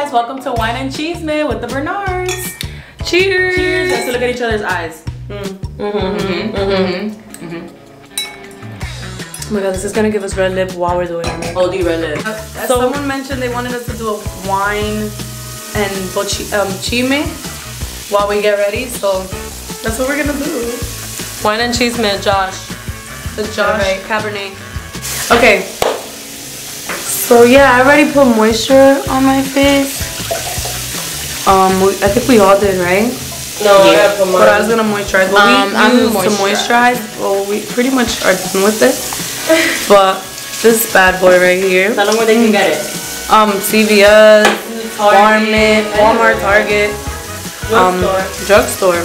guys, welcome to Wine and Chisme with the Bernards. Cheers! Cheers! Let's look at each other's eyes. Oh my god, this is gonna give us red lip while we're doing our makeup. OD red lip. So someone mentioned they wanted us to do a wine and chisme while we get ready, so that's what we're gonna do. Wine and chisme, Josh. The Josh Cabernet. Okay. So yeah, I already put moisture on my face. I think we all did, right? No, yeah. But I was gonna moisturize. But we used to moisturize. Well, we pretty much are done with it. But this bad boy right here. Tell them where they can get it. CVS, Walmart, Target, drugstore.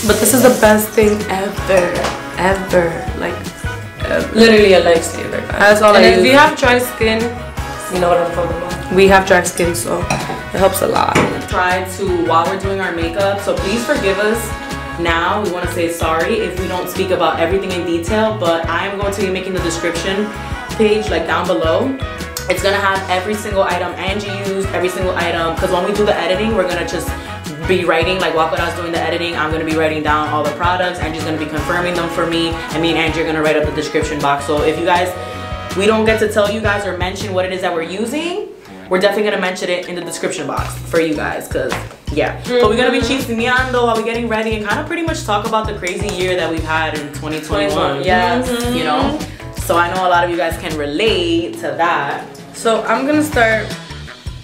But this is the best thing ever. Like, literally a lifesaver. That's all I use. If you have dry skin, you know what I'm talking about. We have dry skin, so it helps a lot. Try to, while we're doing our makeup, so please forgive us. Now we want to say sorry if we don't speak about everything in detail, but I am going to be making the description page like down below. It's gonna have every single item Angie used, every single item, because when we do the editing, we're gonna just be writing, like while I was doing the editing, I'm gonna be writing down all the products. Angie's gonna be confirming them for me, and me and Angie are gonna write up the description box. So if you guys, we don't get to tell you guys or mention what it is that we're using, we're definitely gonna mention it in the description box for you guys, because yeah. But we're gonna be chismeando while we're getting ready and kind of pretty much talk about the crazy year that we've had in 2021. Yes. You know? So I know a lot of you guys can relate to that. So I'm gonna start.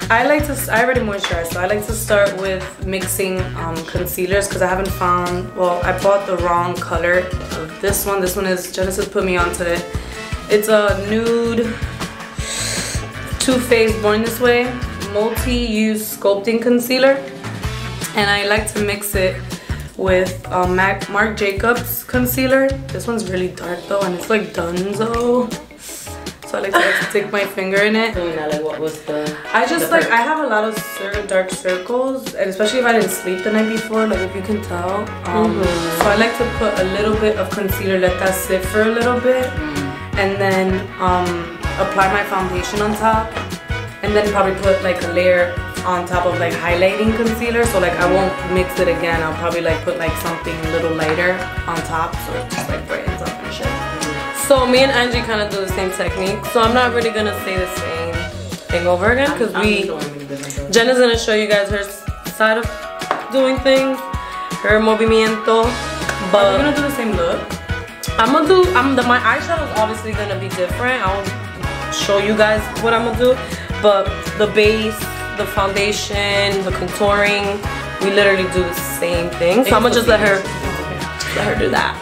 I already moisturized, so I like to start with mixing concealers because I haven't found, well, I bought the wrong color of this one. This one is, Genesis put me onto it. It's a nude Too Faced Born This Way multi-use sculpting concealer. And I like to mix it with Marc Jacobs concealer. This one's really dark though, and it's like Dunzo. So I like to take my finger in it. Like what was the? I just like, I have a lot of dark circles, and especially if I didn't sleep the night before, like if you can tell. So I like to put a little bit of concealer, let that sit for a little bit, and then apply my foundation on top, and then probably put like a layer on top of like highlighting concealer. So like I won't mix it again. I'll probably like put like something a little lighter on top, so it just like brightens up and shit. So me and Angie kind of do the same technique. So I'm not really gonna say the same thing over again because Jenna's gonna show you guys her side of doing things, her movimiento. But we're gonna do the same look. My eyeshadow is obviously gonna be different. I'll show you guys what I'm gonna do. But the base, the foundation, the contouring, we literally do the same thing. So I'm gonna just let her do that.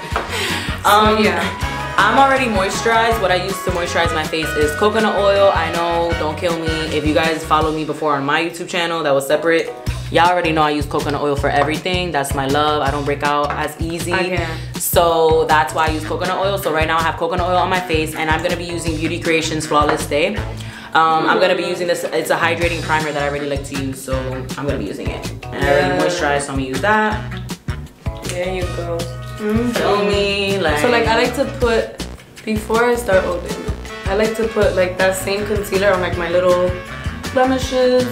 Yeah. I'm already moisturized. What I use to moisturize my face is coconut oil. I know, don't kill me. If you guys follow me before on my YouTube channel that was separate, y'all already know I use coconut oil for everything. That's my love. I don't break out as easy. So that's why I use coconut oil. So right now I have coconut oil on my face, and I'm gonna be using Beauty Creations Flawless Day. I'm gonna be using this. It's a hydrating primer that I really like to use, so I'm gonna be using it. And I already moisturized, so I'm gonna use that. There you go. Show me, like. So like I like to put, before I start opening, I like to put like that same concealer on like my little blemishes.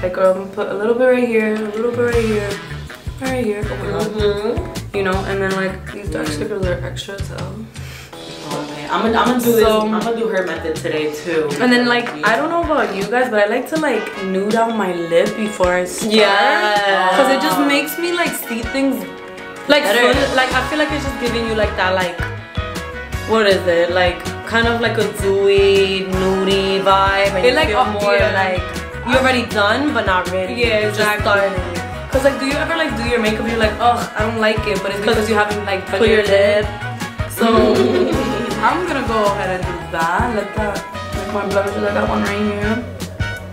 Like put a little bit right here, a little bit right here, right here. You know, and then like these dark circles are extra, so. I'm gonna do this. I'm gonna do her method today too. And then like I don't know about you guys, but I like to like nude out my lip before I start. Yeah. Because it just makes me like see things like like I feel like it's just giving you like that like, what is it, like kind of like a dewy nudie vibe, and it like feel more like you're already done but not ready. Yeah, exactly. Cause like, do you ever like do your makeup and you're like, oh, I don't like it, but it's because you haven't like put your lip. So I'm gonna go ahead and do that. Let that, like my blemishes, I got one right here.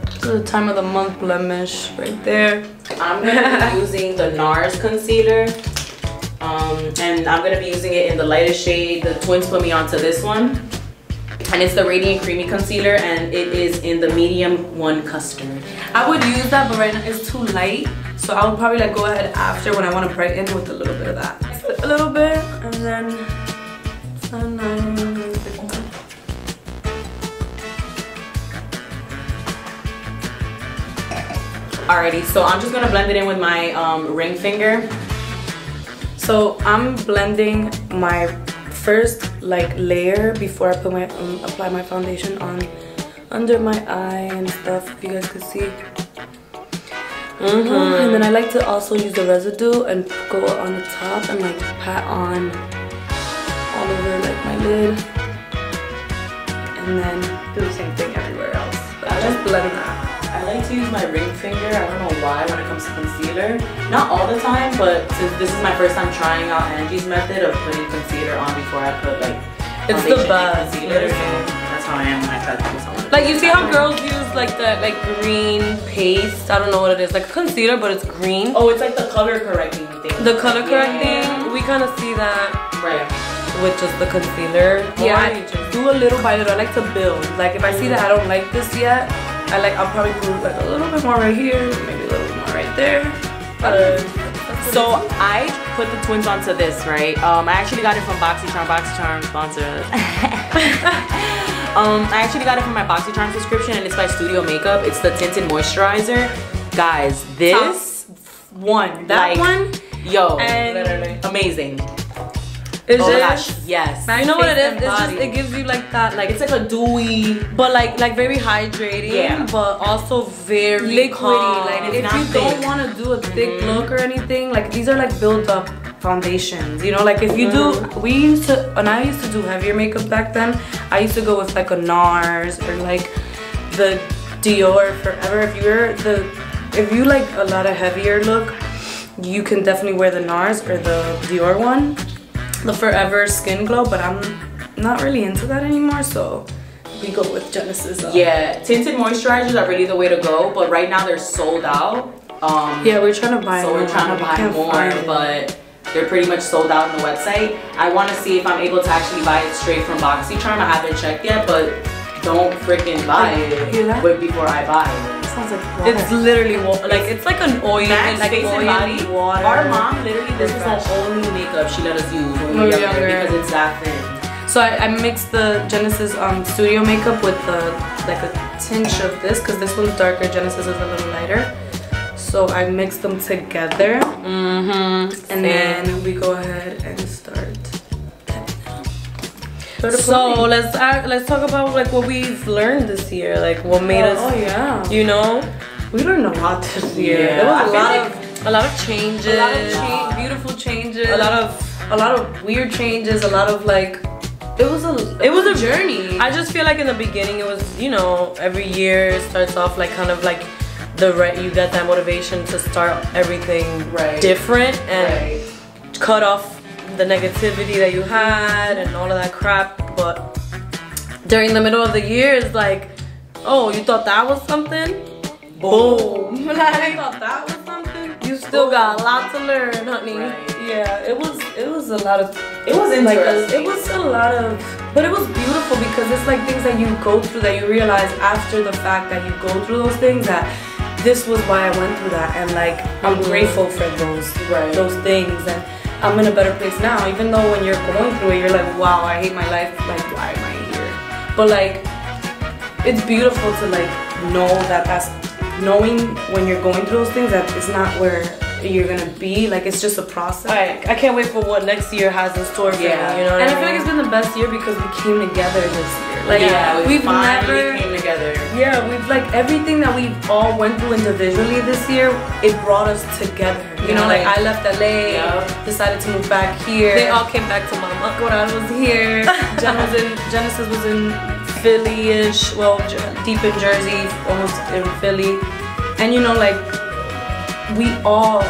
This is the time of the month blemish right there. I'm gonna be using the NARS concealer. And I'm gonna be using it in the lightest shade. The twins put me onto this one, and it's the Radiant Creamy Concealer, and it is in the medium 1 custard. I would use that, but right now it's too light, so I would probably like go ahead after when I want to brighten with a little bit of that. A little bit, and then Alrighty, so I'm just gonna blend it in with my ring finger. So I'm blending my first like layer before I put my apply my foundation on under my eye and stuff, if you guys could see. And then I like to also use the residue and go on the top and like pat on all over like my lid, and then do the same thing everywhere else. But I just blend that. I like to use my ring finger. I don't know why when it comes to concealer. Not all the time, but since this is my first time trying out Angie's method of putting concealer on before I put like it's the best. Concealer. That's how I am when I try to do something. Like you see how girls use like that like green paste. I don't know what it is, like concealer, but it's green. Oh, it's like the color correcting thing. The color correcting. We kind of see that right with just the concealer. Yeah, I just do a little by little. I like to build. Like if I see that I don't like this yet, I'll probably do like a little bit more right here, maybe a little bit more right there. So I put the twins onto this, right? I actually got it from BoxyCharm. BoxyCharm sponsor us. I actually got it from my BoxyCharm subscription, and it's by Studio Makeup. It's the tinted moisturizer. Guys, this one, that like, one, yo, and literally amazing. Is oh it? Gosh, yes. You know what it is? It's just, it gives you like that, like it's like a dewy, but like very hydrating, but also very liquidy. Like if you don't want to do a thick look or anything, like these are like build up foundations. You know, like if you do, we used to, and I used to do heavier makeup back then. I used to go with like a NARS or like the Dior Forever. If you like a lot of heavier look, you can definitely wear the NARS or the Dior one. The Forever Skin Glow, but I'm not really into that anymore, so we go with Genesis. Yeah, tinted moisturizers are really the way to go, but right now they're sold out. Yeah, we're trying to buy more. So we're trying to buy more, but they're pretty much sold out on the website. I want to see if I'm able to actually buy it straight from BoxyCharm. I haven't checked yet, but don't freaking buy it before I buy it. Sounds like water. It's literally water. Like it's like an oil, like face and body. Water. Our mom literally, this is the only makeup she let us use when we were younger because it's that thin. So I mixed the Genesis Studio Makeup with like a tinge of this, because this one's darker, Genesis is a little lighter. So I mixed them together, and then we go ahead and start. So let's talk about like what we've learned this year, like what made us. Oh yeah. You know, we learned a lot this year. Yeah. There was a lot of changes, beautiful changes, a lot of weird changes, a lot of like. It was a journey. I just feel like in the beginning it was, you know, every year starts off like kind of like you get that motivation to start everything different and cut off the negativity that you had and all of that crap. But during the middle of the year, it's like, oh, you thought that was something? Boom. Like, I thought that was something. You still got a lot to learn, honey. Yeah, it was a lot of. It was interesting. It was a lot of, but it was beautiful because it's like things that you go through that you realize after the fact that you go through those things, that this was why I went through that, and like I'm grateful for those things, and I'm in a better place now. Even though when you're going through it, you're like, wow, I hate my life. Like, why am I here? But like, it's beautiful to like know that's knowing when you're going through those things that it's not where you're gonna be. Like, it's just a process. I can't wait for what next year has in store for me. You know, and I feel like it's been the best year because we came together this year. Like, we've never came together. Yeah, we've like everything that we all went through individually this year. It brought us together. You know, like I left LA, decided to move back here. They all came back to Mama. Coral was here. Genesis was in Philly-ish, well, deep in Jersey, almost in Philly. And you know, like, we all,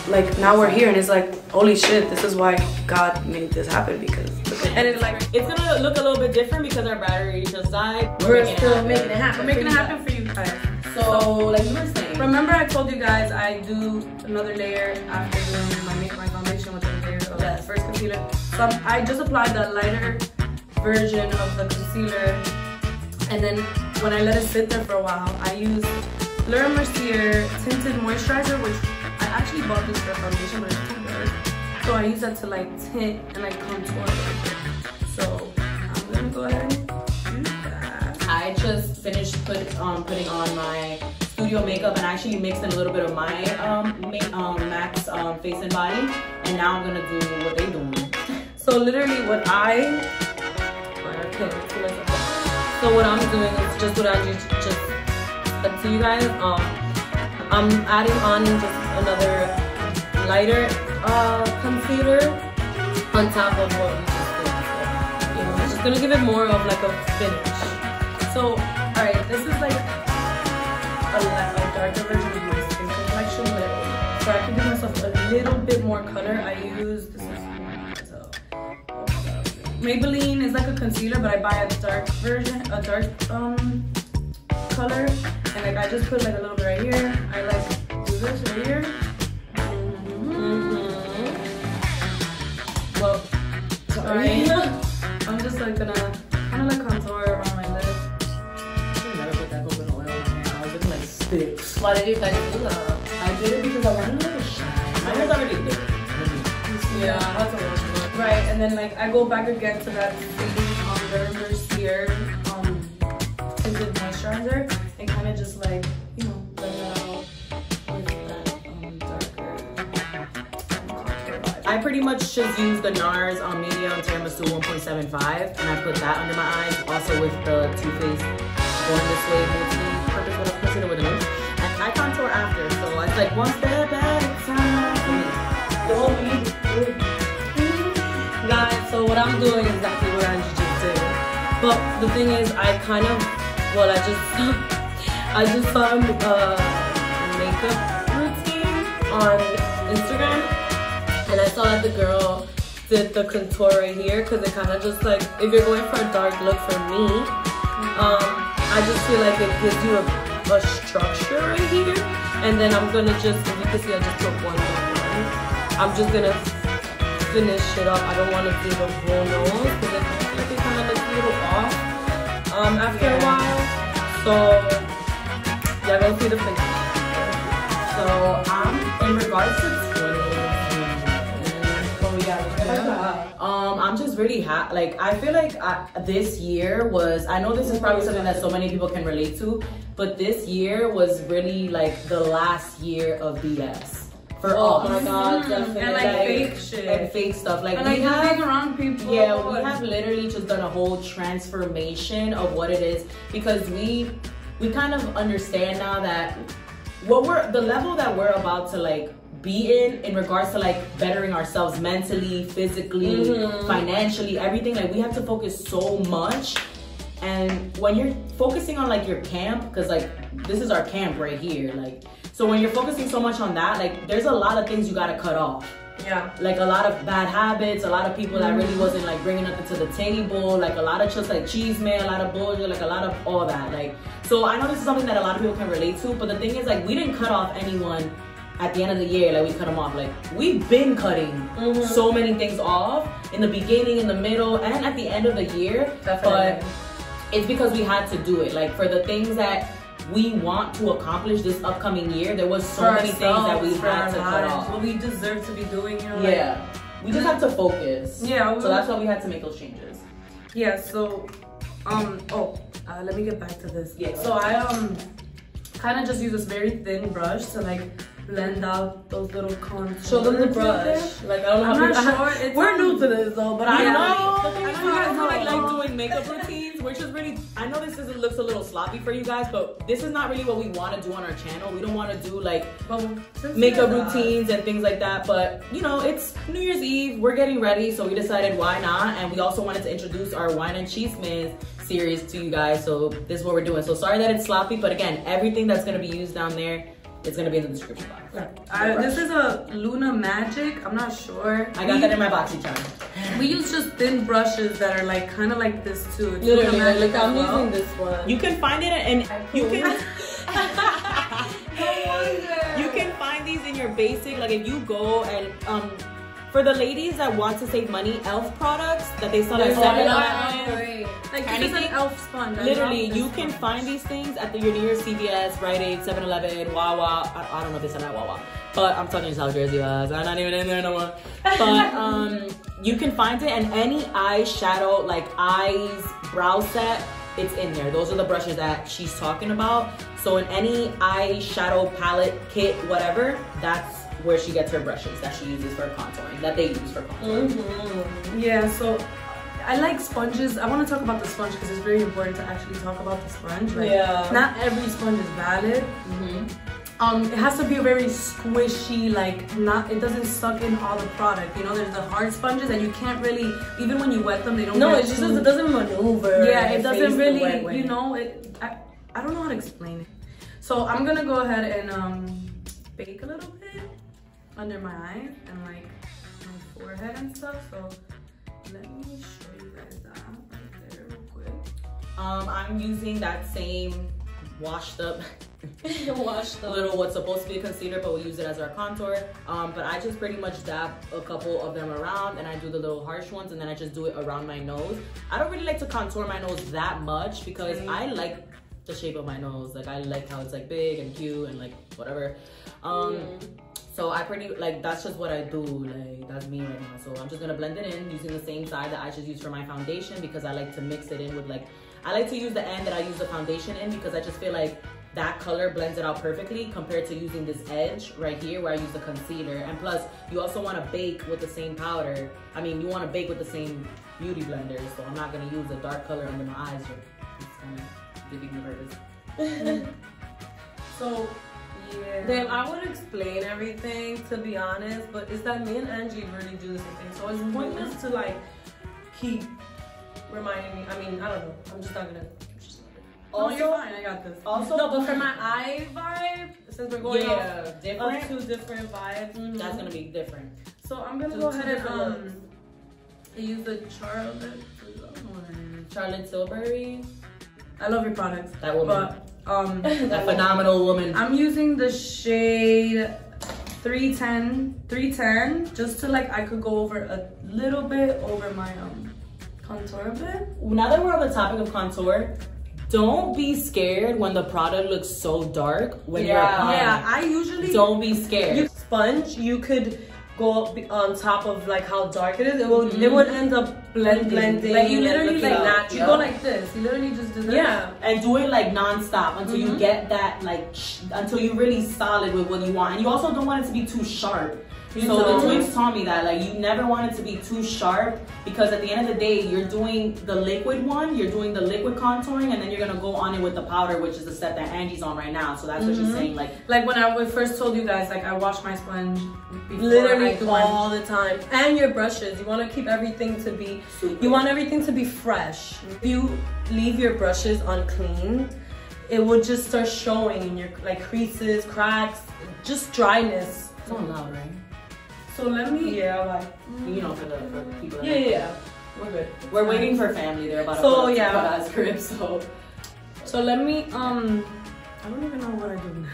like, now we're here and it's like, holy shit, this is why God made this happen, because, and it's like, it's gonna look a little bit different because our battery just died. We're still making it happen. We're making it happen for you guys. So, like you were saying. Remember I told you guys I do another layer after doing my foundation with the layer of the first concealer. So I just applied the lighter version of the concealer, and then when I let it sit there for a while, I used Laura Mercier Tinted Moisturizer, which I actually bought this for foundation, but it's too dark. So I use that to like tint and like contour a little bit. So I'm gonna go ahead and do that. I just finished putting on my Studio studio makeup and actually mixed in a little bit of my MAC's face and body, and now I'm gonna do what they doing. So literally what I'm doing is just what I just said to you guys. I'm adding on just another lighter concealer on top of what we just did. So, you know, I'm just gonna give it more of like a finish. So, alright, this is like a darker version of my skin complexion, so I can give myself a little bit more color. I use Maybelline is like a concealer, but I buy a dark version, a dark color, and like I just put like a little bit right here. I like do this right here. Well, sorry. I'm just like gonna kind of like contour around my lips. I never put that coconut oil in there. I was looking like sticks. Why did you guys do that? I did it because I wanted to shine. My hair's already thick. Yeah, that's a wash. Right, and then like I go back again to that same Very Mercier tinted moisturizer and kind of just like, you know, blend it out with that darker contour vibe. I pretty much just use the NARS Medium Tiramisu 1.75, and I put that under my eyes, also with the Too Faced Born This Way multi-purpose what I'm considered with the nose. And I contour after, so it's like one step at a time for me. Don't be good. Guys, so what I'm doing is exactly what I just did. But the thing is, I kind of, well, I just saw a makeup routine on Instagram, and I saw that the girl did the contour right here, because it kind of just like, if you're going for a dark look for me, I just feel like it gives you a structure right here, and then I'm gonna just, if you can see, I just put one. I'm just gonna finish it up. I don't want to do the whole nose because I feel like it kind of looks a little off after a while. So yeah, go see the finish. So in regards to I'm just really happy. Like I feel like this year was, I know this is probably something that so many people can relate to, but this year was really like the last year of BS. For oh my god, definitely. And like fake shit. And fake stuff. Like, and like being around people. Yeah, we have literally just done a whole transformation of what it is, because we kind of understand now that the level that we're about to like be in regards to like bettering ourselves mentally, physically, financially, everything. Like we have to focus so much. And when you're focusing on like your camp, because like this is our camp right here, like, so when you're focusing so much on that, like there's a lot of things you gotta cut off. Yeah. Like a lot of bad habits, a lot of people that really wasn't like bringing nothing to the table, like a lot of just like chisme, a lot of bullshit, like a lot of all that. Like, so I know this is something that a lot of people can relate to, but the thing is like we didn't cut off anyone at the end of the year, like we cut them off. Like we've been cutting so many things off in the beginning, in the middle, and at the end of the year. Definitely. But it's because we had to do it. Like for the things that we want to accomplish this upcoming year, there was so many things that we had to cut off. What we deserve to be doing, you know? Yeah. Like, we just have to focus. Yeah. So that's why we had to make those changes. Yeah, so, let me get back to this. Yeah. So I, kind of just use this very thin brush to like blend out those little contours. Show them the brush. Like I don't know. I'm not sure. We're new to this though, but I know. I know I like doing makeup routines, which is really. I know this looks a little sloppy for you guys, but this is not really what we want to do on our channel. We don't want to do like makeup routines and things like that. But you know, it's New Year's Eve. We're getting ready, so we decided why not. And we also wanted to introduce our wine and chisme series to you guys. So this is what we're doing. So sorry that it's sloppy, but again, everything that's gonna be used down there, it's gonna be in the description box. This is a Luna Magic. I'm not sure. I got that in my boxy charm. We use just thin brushes that are like kind of like this too. It's literally, like I'm using this one. You can find it and you can. You can find these in your basic. Like if you go and for the ladies that want to save money, e.l.f. products that they sell at 7-Eleven. Like anything e.l.f. sponge. Literally, you can find these things at your nearest CVS, Rite Aid, 7-Eleven, Wawa. I don't know if they sell at Wawa, but I'm talking South Jersey, guys. I'm not even in there no more. But you can find it, and any eyeshadow, like eyes, brow set, it's in there. Those are the brushes that she's talking about. So in any eyeshadow palette kit, whatever, that's where she gets her brushes that she uses for contouring, that they use for contouring. Yeah, so I like sponges. I want to talk about the sponge because it's very important to actually talk about the sponge. Like, not every sponge is valid. It has to be a very squishy, like it doesn't suck in all the product. You know, there's the hard sponges and you can't really, even when you wet them, they don't. No, it's just it doesn't maneuver. Yeah, it doesn't really. You know, I don't know how to explain it. So I'm gonna go ahead and bake a little bit under my eyes and like my forehead and stuff. So let me show you guys that right there real quick. I'm using that same washed up little what's supposed to be a concealer, but we use it as our contour. But I just pretty much dab a couple of them around, and I do the little harsh ones, and then I just do it around my nose. I don't really like to contour my nose that much because I like the shape of my nose. Like I like how it's like big and cute and like whatever. So I pretty, like, that's just what I do. Like, that's me right now. So I'm just gonna blend it in using the same side that I just use for my foundation because I like to mix it in with, like, I like to use the end that I use the foundation in because I just feel like that color blends it out perfectly compared to using this edge right here where I use the concealer. And plus, you also wanna bake with the same powder. I mean, you wanna bake with the same beauty blender. So I'm not gonna use a dark color under my eyes. It's kind of giving me nervous. So, yeah. Then I would explain everything, to be honest, but it's that me and Angie really do the same thing. So it's pointless to like keep reminding me. I mean, I don't know. I'm just not gonna. Also, you're fine. I got this. Also, no, but for my eye vibe, since we're going off different, two different vibes, that's gonna be different. So I'm gonna go ahead and use the Charlotte Tilbury. I love your products. That woman. But, that phenomenal woman. I'm using the shade 310 just to like I could go over a little bit over my contour a bit. Now that we're on the topic of contour, don't be scared when the product looks so dark when you're applying. Yeah, I usually don't be scared. Sponge, you could go on top of like how dark it is. It would end up blending. Like you literally like you go like this. You literally just do this. Yeah, and do it like non-stop until you get that like until you're really solid with what you want. And you also don't want it to be too sharp. So the twins taught me that, like, you never want it to be too sharp because at the end of the day, you're doing the liquid one, you're doing the liquid contouring, and then you're gonna go on it with the powder, which is the set that Angie's on right now. So that's what she's saying. Like when I first told you guys, like I wash my sponge before literally all the time, and your brushes. You want to keep everything to be. You want everything to be fresh. If you leave your brushes unclean, it would just start showing in your like creases, cracks, just dryness. It's not loud, right? So let me, you know, for the people that yeah, we're good. We're waiting for family. They're about to put us crib, so let me, I don't even know what I do.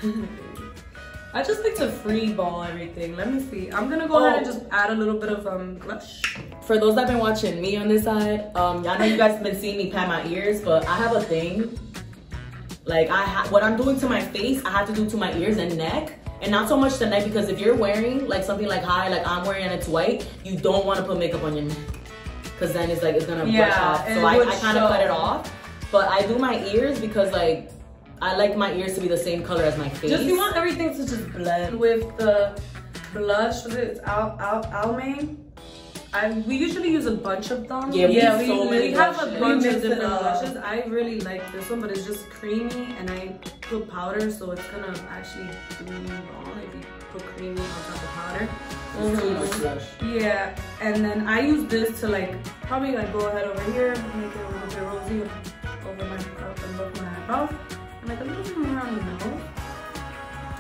I just like to free ball everything. Let me see. I'm gonna go ahead and just add a little bit of blush. For those that have been watching me on this side, y'all know you guys have been seeing me pat my ears, but I have a thing. Like what I'm doing to my face, I have to do to my ears and neck. And not so much the neck, because if you're wearing like something like high, like I'm wearing and it's white, you don't want to put makeup on your neck. Because then it's like, it's going to brush off. So I kind of cut it off. But I do my ears because like, I like my ears to be the same color as my face. Just you want everything to just blend. With the blush, it's Almay. We usually use a bunch of them. Yeah, we have a bunch of different blushes. I really like this one, but it's just creamy, and I put powder, so it's gonna actually do me wrong if you put creamy on top of powder. Too much blush. Yeah, and then I use this to like probably like go ahead over here, make it a little bit rosy over my above my eyebrows, and like a little bit more on the nose.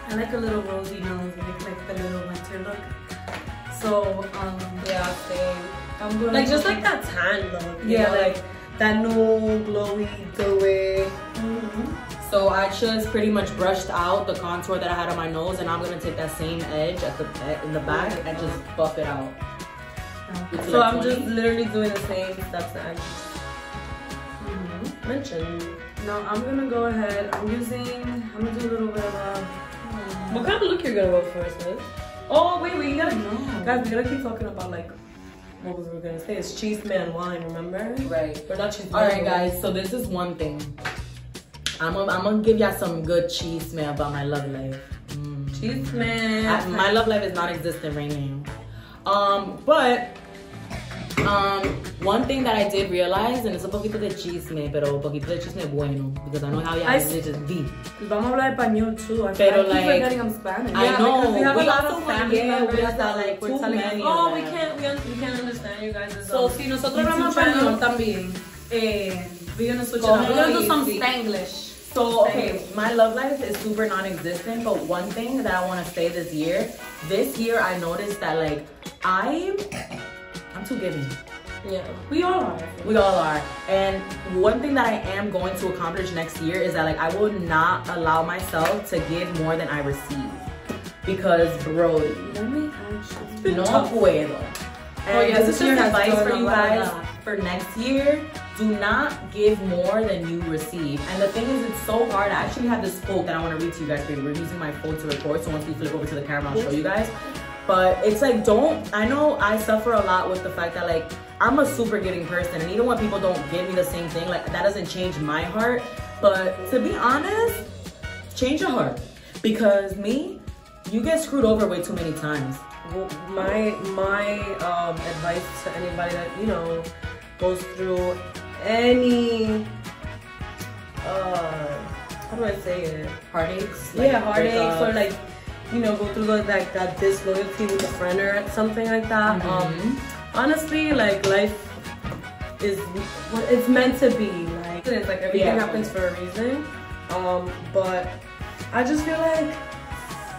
I like a little rosy nose, like the little winter look. So, yeah, same. I'm gonna like just like that tan look. Yeah, like that new glowy, dewy. So I just pretty much brushed out the contour that I had on my nose, and I'm gonna take that same edge in the back and just buff it out. So I'm just literally doing the same steps that I mentioned. Now I'm gonna go ahead. I'm gonna do a little bit of what kind of look you're gonna go first, Liz? Oh wait, you gotta know. Guys, we gotta keep talking about like what was we gonna say? It's chisme and wine, remember? Right. We're not chisme. Alright guys, so this is one thing. I'm gonna give y'all some good chisme about my love life. Chisme. My love life is non-existent right now. But one thing that I did realize, and it's a poquito de chisme, pero poquito de chisme bueno, because I know how y'all just be. Vamos a hablar español too. I Pero keep like, forgetting I'm Spanish. I know. We have a lot also of family members that like too many. oh, we can't understand you guys. So si nosotros hablamos español también, we're gonna switch it Go up. We're gonna do ahead. some Spanglish. So, okay, my love life is super non-existent, but one thing that I want to say this year I noticed that like I'm too giving. Yeah, we all are. We all are. And one thing that I am going to accomplish next year is that like I will not allow myself to give more than I receive. Because bro, no puedo. And this is just advice for you guys for next year. Do not give more than you receive. And the thing is, it's so hard. I actually have this quote that I want to read to you guys. We're using my phone to record, so once we flip over to the camera, I'll show you guys. But it's like, I know I suffer a lot with the fact that like, I'm a super giving person. And even when people don't give me the same thing, like that doesn't change my heart. But to be honest, change your heart. Because you get screwed over way too many times. Well, my advice to anybody that, you know, goes through any, how do I say it? Heartaches? Like heartaches, or like, you know, go through that disloyalty with a friend or something like that. Honestly, like life is what it's meant to be. Like it's like everything happens for a reason. But I just feel like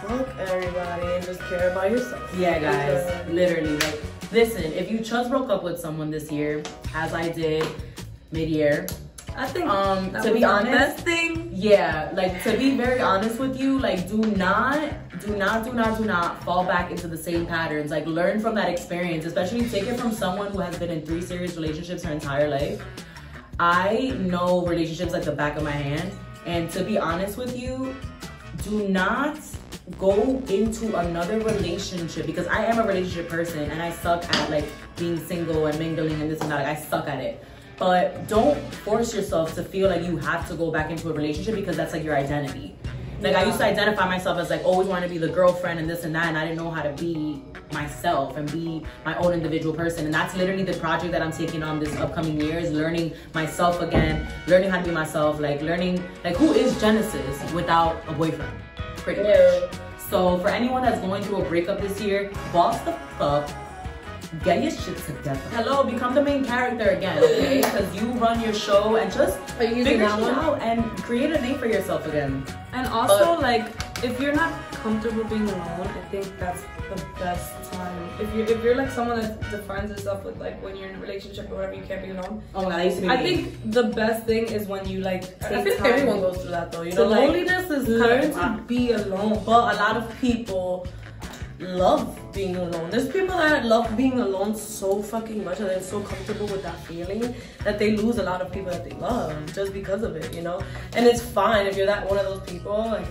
fuck everybody and just care about yourself. Yeah, guys, literally. Like, listen, if you just broke up with someone this year, as I did mid-year, I think to be honest, best thing. Yeah, like to be very honest with you, like do not fall back into the same patterns. Like learn from that experience, especially take it from someone who has been in 3 serious relationships her entire life. I know relationships like the back of my hand, and to be honest with you, do not go into another relationship, because I am a relationship person and I suck at like being single and mingling and this and that. Like, I suck at it. But don't force yourself to feel like you have to go back into a relationship, because that's like your identity. Like I used to identify myself as like always wanting to be the girlfriend and this and that, and I didn't know how to be myself and be my own individual person. And that's literally the project that I'm taking on this upcoming year, is learning myself again, learning how to be myself, like learning like who is Genesis without a boyfriend, pretty much. So for anyone that's going through a breakup this year, boss the fuck up. Get your shit together. Hello, become the main character again, okay? Because you run your show, and just figure it out and create a name for yourself again. And also, like, if you're not comfortable being alone, I think that's the best time. If you're like someone that defines herself with like when you're in a relationship or whatever, you can't be alone. Oh my God, I used to be I think the best thing is when you like I think everyone goes through that though. You know, like, loneliness is learn to be alone. But a lot of people love being alone. There's people that love being alone so fucking much, and they're so comfortable with that feeling that they lose a lot of people that they love just because of it, you know? And it's fine if you're that one of those people, like,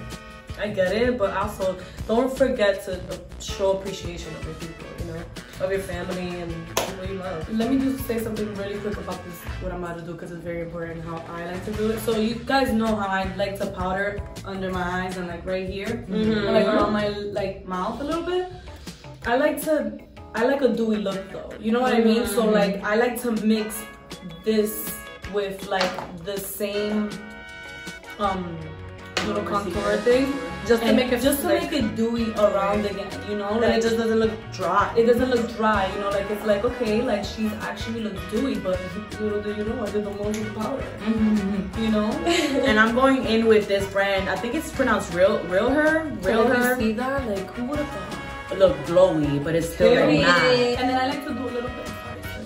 I get it, but also don't forget to show appreciation of your people, you know? Of your family and people you love. Let me just say something really quick about this, what I'm about to do, because it's very important how I like to do it. So you guys know how I like to powder under my eyes and like right here, and like around my like mouth a little bit. I like a dewy look though, you know what I mean? So like I like to mix this with like the same little contour thing, just to make it dewy around again, you know, like it just doesn't look dry. It doesn't look dry, you know, like it's like, okay, like she's actually looks dewy, but little do you know, I did the most with the powder, you know. And I'm going in with this brand. I think it's pronounced Real Her. You see that? Like, who would have thought? Look glowy, but it's still not. And then I like to do a little bit.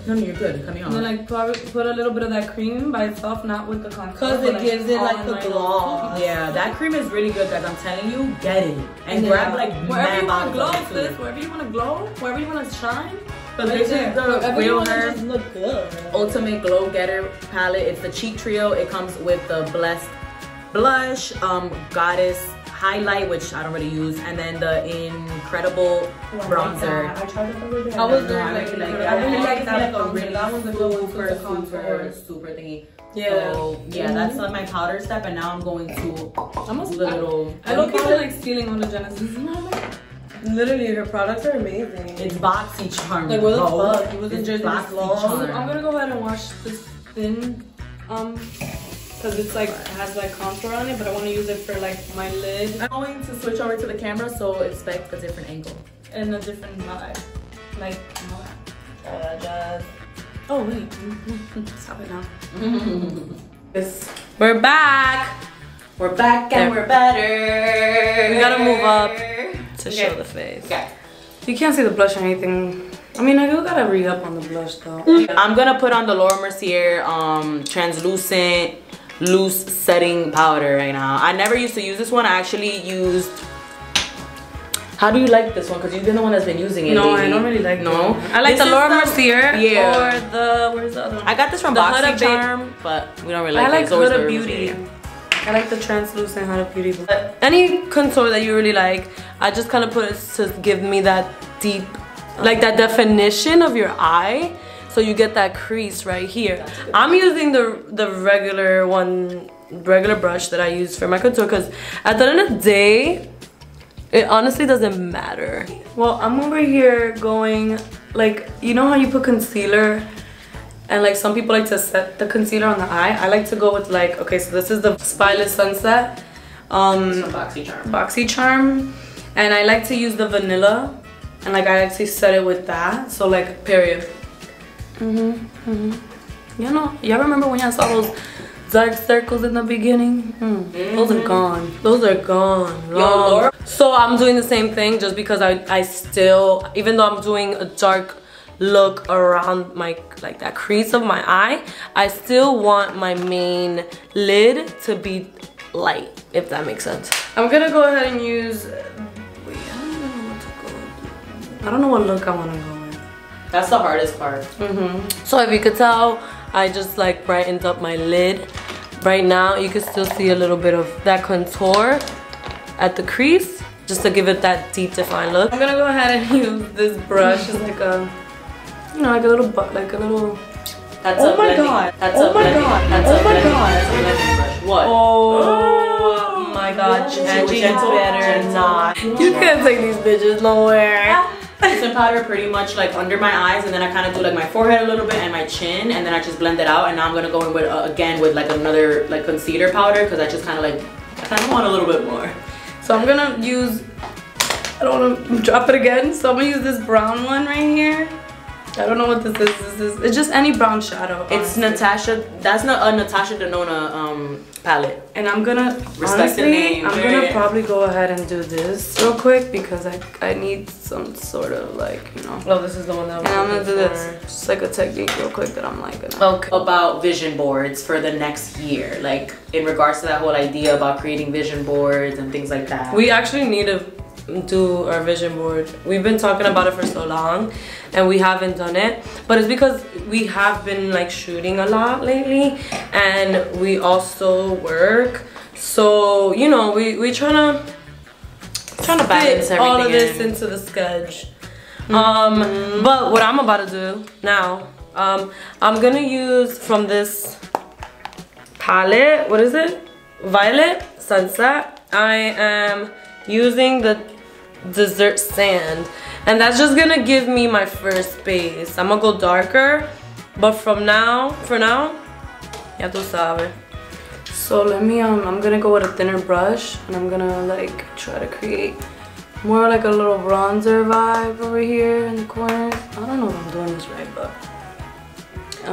No, you're good. Coming on. And then like put a little bit of that cream by itself, not with the contour. Because it gives it like the gloss. Yeah, that cream is really good, guys. I'm telling you, get it. And grab like wherever you want to glow, sis. Wherever you want to glow, wherever you want to shine. But this is the Real Her just look good. Ultimate Glow Getter palette. It's the cheek trio. It comes with the Blessed Blush, Goddess highlight, which I don't really use, and then the Incredible bronzer. I tried it the other day. I was doing I like really like I it. I really like that that. really That was a good one for the contour. super thingy. Yeah. So, yeah, that's like my powder step, and now I'm going to the little. I don't feel like stealing all the Genesis. Literally, her products are amazing. It's boxy charm. Like, what the bro. fuck? It wasn't It's just boxy this long. charm. I'm gonna go ahead and wash this thin, because it's like has like contour on it, but I want to use it for like my lid I'm going to switch over to the camera, so expect a different angle. and a different vibe, like All that jazz. oh wait, stop it now. We're back. We're back and we're better. We gotta move up to show the face. Okay. You can't see the blush or anything. I mean, I do gotta re-up on the blush though. I'm gonna put on the Laura Mercier translucent loose setting powder right now. I never used to use this one. I actually used. How do you like this one? Because you've been the one that's been using it. No, lately. I don't really like No, I like This the is Laura Mercier Yeah. or the where's the other one? I got this from The Huda BoxyCharm, but we don't really like I it. like It's always Huda Laura Beauty. Mercier. I like the translucent Huda Beauty. But any contour that you really like, I just kind of put it to give me that deep, like that definition of your eye. So you get that crease right here. I'm using the regular brush that I use for my contour because at the end of the day, it honestly doesn't matter. Well, I'm over here going, like, you know how you put concealer and like some people like to set the concealer on the eye? I like to go with like, okay, so this is the Spyless Sunset BoxyCharm, and I like to use the vanilla, and like I actually set it with that, so like period. You know, y'all remember when y'all saw those dark circles in the beginning? Those are gone. Those are gone. Long. So I'm doing the same thing just because I still, even though I'm doing a dark look around my, like that crease of my eye, I still want my main lid to be light, if that makes sense. I'm gonna go ahead and use, wait, I don't know what to go with. I don't know what look I want to go with. That's the hardest part. So if you could tell, I just like brightened up my lid. Right now, you can still see a little bit of that contour at the crease, just to give it that deep defined look. I'm gonna go ahead and use this brush. It's like a, you know, like a little That's Oh a my blending. God. That's Oh a my blending. God. That's Oh a my blending. God. That's a blending brush. What? Oh my God, Angie, you better not. You can't take these bitches nowhere. Some powder pretty much like under my eyes, and then I kind of do like my forehead a little bit and my chin, and then I just blend it out. And now I'm gonna go in with again with like another like concealer powder, because I just kind of like, I kind of want a little bit more. So I'm gonna use, I don't want to drop it again, so I'm gonna use this brown one right here. I don't know what this is. It's just any brown shadow. It's honestly. Natasha. That's not a Natasha Denona palette. And I'm gonna, Respect the name. I'm gonna probably go ahead and do this real quick because I need some sort of like, you know. Oh, this is the one that And I'm gonna do this, just like a technique real quick that I'm like gonna. Okay. About vision boards for the next year, like in regards to that whole idea about creating vision boards and things like that. We actually need to do our vision board. We've been talking about it for so long and we haven't done it, but it's because we have been like shooting a lot lately and we also work, so you know we trying to balance everything all of this in. into the schedule. But what I'm about to do now, I'm gonna use from this palette, what is it, Violet Sunset. I am using the Desert Sand, and that's just gonna give me my first base. I'm gonna go darker, but for now, ya tú sabes. So let me, I'm gonna go with a thinner brush, and I'm gonna like try to create more like a little bronzer vibe over here in the corners. I don't know if I'm doing this right, but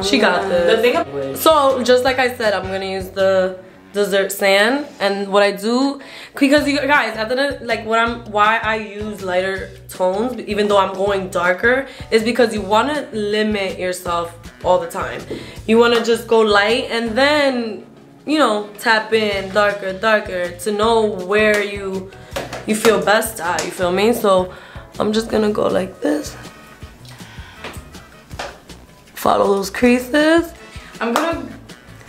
she got this. The thing So just like I said, I'm gonna use the Desert Sand, and what I do, because you guys, at the like why I use lighter tones even though I'm going darker, is because you want to limit yourself all the time. You want to just go light and then, you know, tap in darker to know where you feel best at, you feel me? So I'm just gonna go like this, follow those creases. I'm gonna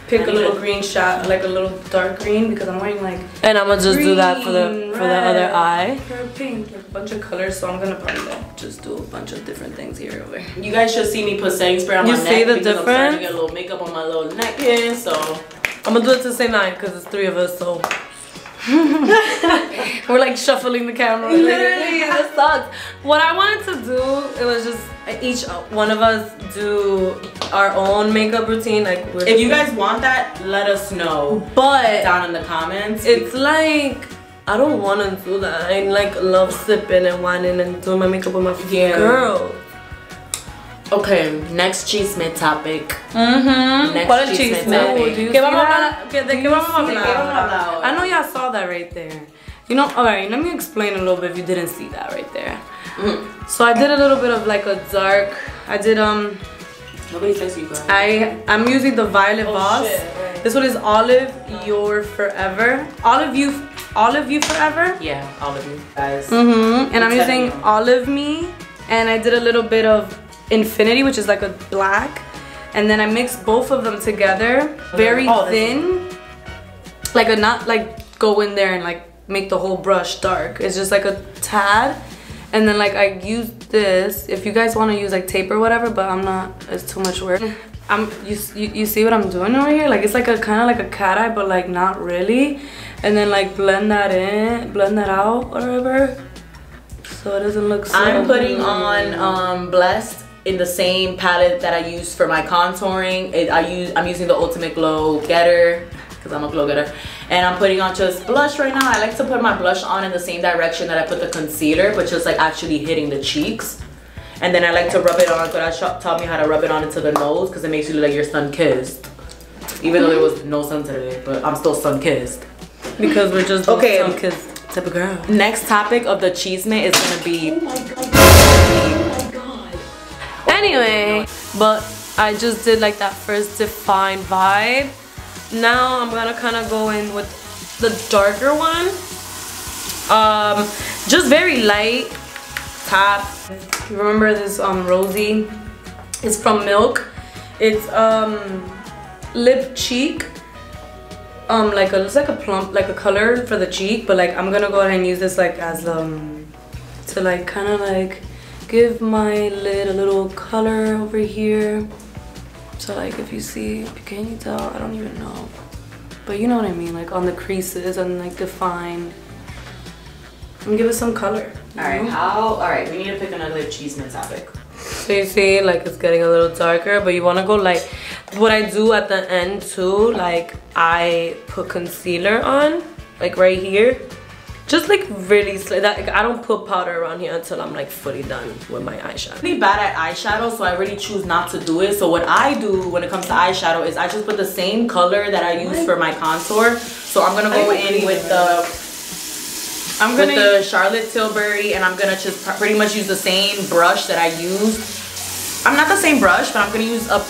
pick a little green shot, like a little dark green, because I'm wearing like. And I'm gonna just green, do that for the other eye. For pink, like a bunch of colors. So I'm gonna probably like just do a bunch of different things here over. You guys should see me put setting spray on my neck. You see the because difference? I'm starting to get a little makeup on my little neck here, so. I'm gonna do it to the same night because it's 3 of us, so. We're like shuffling the camera. Literally, this sucks. What I wanted to do, it was just each one of us do our own makeup routine. Like, if you guys want that, let us know. But down in the comments. It's like I don't want to do that. I like love sipping and whining and doing my makeup with my girl. Okay, next chisme topic. ¿Cuál es chisme? ¿Qué vamos a hablar? I know y'all saw that right there. You know, alright, let me explain a little bit if you didn't see that right there. So I did a little bit of like a dark, Nobody says you guys. I'm using the Violet Voss. Right. This one is Olive Your Forever. Olive You Forever? Yeah, all of you guys. And I'm using Olive Me, and I did a little bit of Infinity, which is like a black, and then I mixed both of them together, very thin, like a not like go in there and like make the whole brush dark. It's just like a tad, and then like I used this. If you guys want to use like tape or whatever, but I'm not. It's too much work. You see what I'm doing over here? Like it's like a kind of like a cat eye, but like not really. And then like blend that out, whatever. So it doesn't look so. I'm putting on Blessed in the same palette that I use for my contouring. I'm using the Ultimate Glow Getter because I'm a glow getter, and I'm putting on just blush right now. I like to put my blush on in the same direction that I put the concealer, but just like actually hitting the cheeks. And then I like to rub it on. But taught me how to rub it on into the nose because it makes you look like you're sun-kissed. Even though there was no sun today, but I'm still sun-kissed. Because we're just sun-kissed type of girl. Next topic of the chisme is gonna be. Oh my god. Anyway, but I just did like that first defined vibe. Now I'm gonna kind of go in with the darker one. Just very light tap. You remember this rosy? It's from Milk. It's lip cheek. It's like a plump, like a color for the cheek, but like I'm gonna go ahead and use this like as to like kind of like give my lid a little color over here. So like if you see, can you tell? I don't even know, but you know what I mean, like on the creases and like define and give it some color. All right, we need to pick another chisme topic. So you see, like it's getting a little darker, but you want to go like what I do at the end too. Like I put concealer on, like right here, just like really that. I don't put powder around here until I'm like fully done with my eyeshadow. I'm really bad at eyeshadow, so I really choose not to do it. So what I do when it comes to eyeshadow is I just put the same color that I use for my contour. So I'm gonna go in with the Charlotte Tilbury, and I'm gonna just pretty much use the same brush that I use. I'm not the same brush, but I'm gonna use a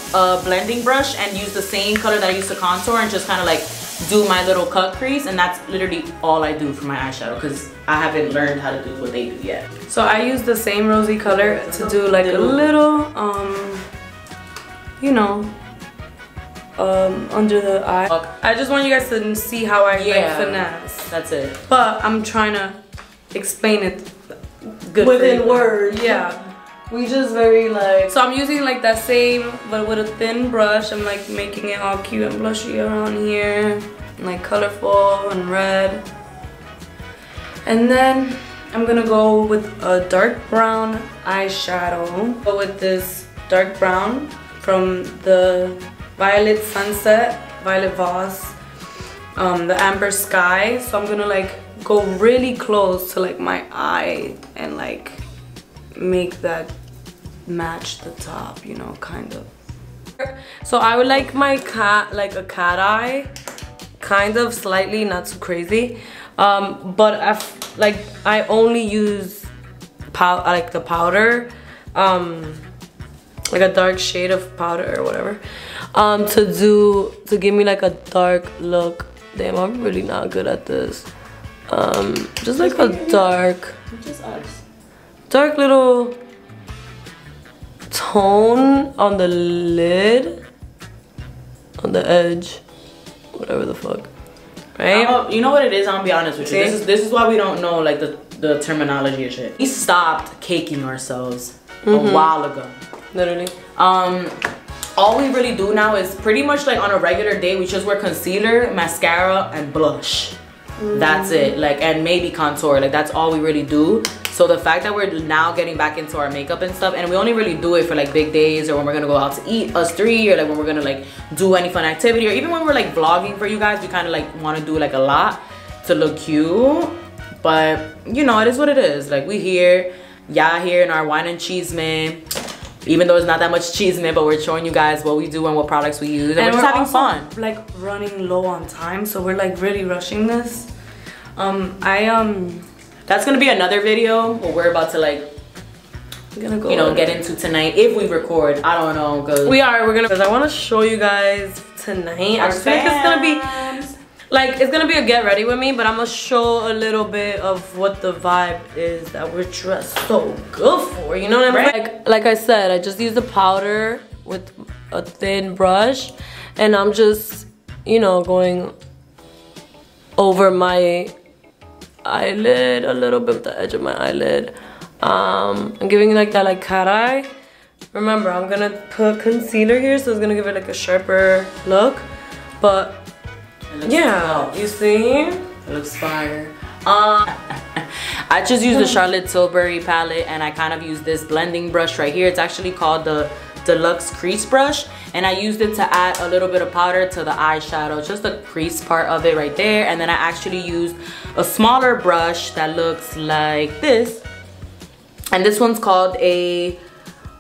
blending brush and use the same color that I use to contour and just kind of like do my little cut crease, and that's literally all I do for my eyeshadow because I haven't learned how to do what they do yet. So I use the same rosy color to do like a little you know, under the eye. I just want you guys to see how I like finesse. That's it. But I'm trying to explain it good within words. Yeah. We just very like. So I'm using like that same, but with a thin brush. I'm like making it all cute and blushy around here, and like colorful and red. And then I'm gonna go with a dark brown eyeshadow. Go with this dark brown from the Violet Sunset, Violet Voss, the Amber Sky. So I'm gonna like go really close to like my eye and like make that match the top, you know, kind of. So I would like my cat, like a cat eye, kind of slightly, not too crazy. But I only use like the powder, like a dark shade of powder or whatever, to give me like a dark look. Damn, I'm really not good at this. Just like a dark, dark little tone on the lid, on the edge. whatever the fuck, right? You know what it is? I'll be honest with you. This is why we don't know like the terminology and shit. We stopped caking ourselves a while ago. Literally. All we really do now is pretty much like on a regular day, we just wear concealer, mascara, and blush. That's it. Like, and maybe contour. Like, that's all we really do. So the fact that we're now getting back into our makeup and stuff, and we only really do it for like big days, or when we're gonna go out to eat, us three, or like when we're gonna like do any fun activity, or even when we're like vlogging for you guys, we kind of like want to do like a lot to look cute. But you know, it is what it is. Like, we here, y'all here in our wine and chisme. Even though it's not that much chisme, but we're showing you guys what we do and what products we use, and we're just having fun. Like running low on time, so we're like really rushing this. That's gonna be another video what we're about to like, get into tonight if we record. I don't know, cause because I want to show you guys tonight. I just feel like it's gonna be like, it's gonna be a get ready with me, but I'm gonna show a little bit of what the vibe is that we're dressed so good for. You know what I mean? Like I said, I just use the powder with a thin brush, and I'm just, you know, going over my eyelid a little bit with the edge of my eyelid. I'm giving like that like cat eye. Remember, I'm gonna put concealer here, so it's gonna give it like a sharper look. But yeah, you see? It looks fire. I just use the Charlotte Tilbury palette, and I kind of use this blending brush right here. It's actually called the Deluxe Crease Brush, and I used it to add a little bit of powder to the eyeshadow, just the crease part of it right there. And then I actually used a smaller brush that looks like this, and this one's called a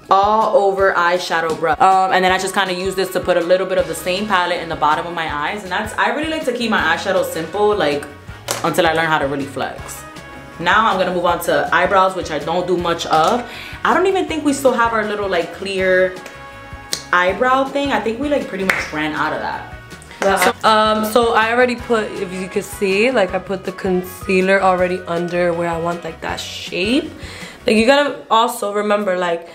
all over eyeshadow brush, and then I just kind of use this to put a little bit of the same palette in the bottom of my eyes. And I really like to keep my eyeshadow simple, like until I learn how to really flex. Now I'm gonna move on to eyebrows, which I don't do much of. I don't even think we still have our little like clear eyebrow thing. I think we like pretty much ran out of that. So I already put, if you can see, like I put the concealer already under where I want like that shape. Like, you gotta also remember, like,